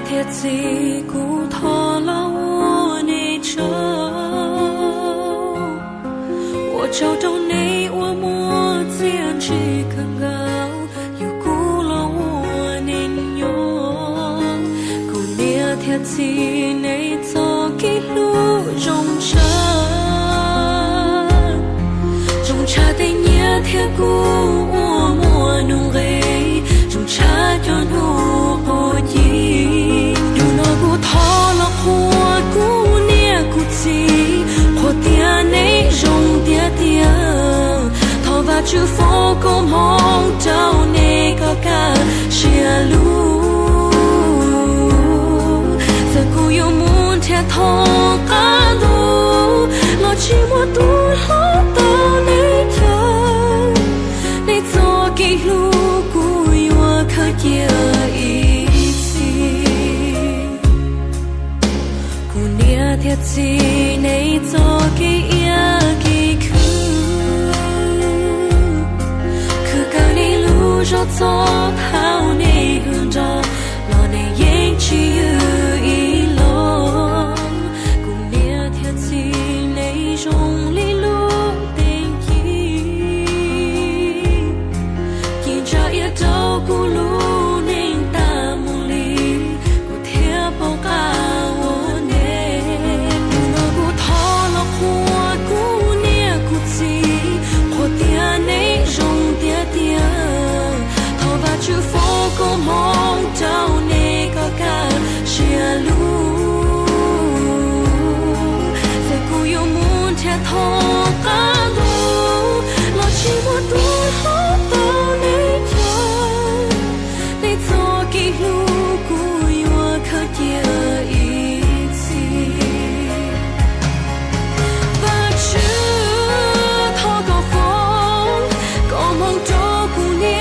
铁骑古托了我内州，我找到你我莫坚持更高，有古了我内用，古列铁骑内走给路中车，中茶的捏铁古我莫努力，中茶就努不赢。thọ là hoa cú nia cú chi hoa tia này rong tia tia thọ và chữ phố công hong trao này có cả chia lu giờ cú yêu muốn theo thọ cả lu lo chỉ muốn tu lo tao này chờ này cho kỳ lu cú yêu khơi kia铁骑内走给呀给可跟你路上走跑你很着老你眼去有一龙古列铁骑内中里路定义见着也都古路宁大梦里古铁包嘎chữ phố có mong trao này có cả chia lu giờ cô yêu muốn theo thọ cả lu lo chỉ muốn tu hết tao này chờ này cho kỳ lu cô yêu khơi kia ý chí và chữ thọ có phong có mong cho cô nhé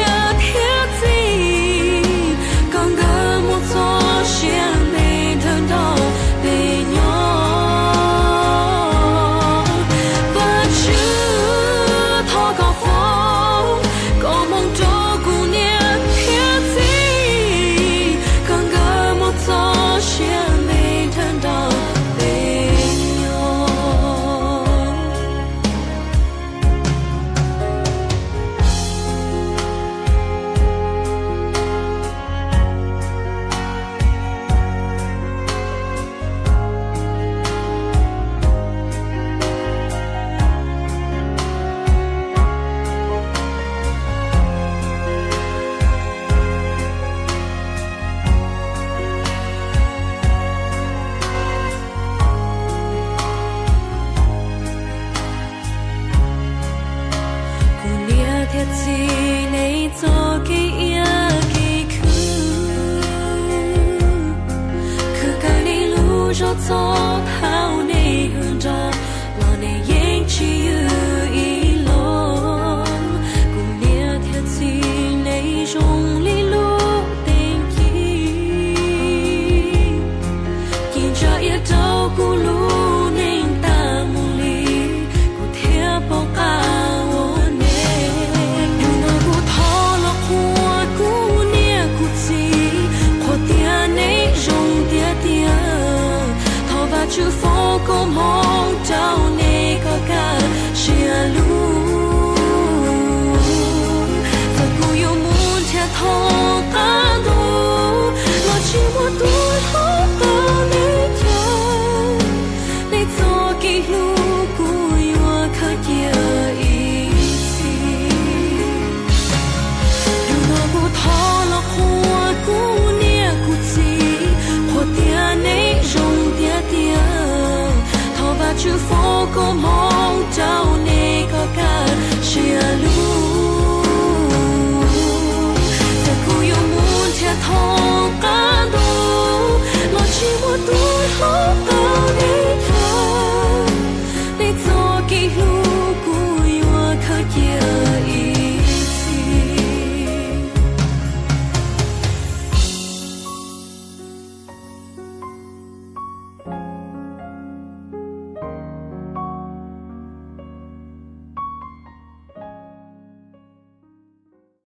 铁骑内走给呀给可跟你路上走跑你很着老你眼去有一龙古列铁骑内中里路定义见着也都古路宁大梦里古铁包嘎chữ phố công hong trao này có cả chia lu giờ cô yêu muốn theo thọ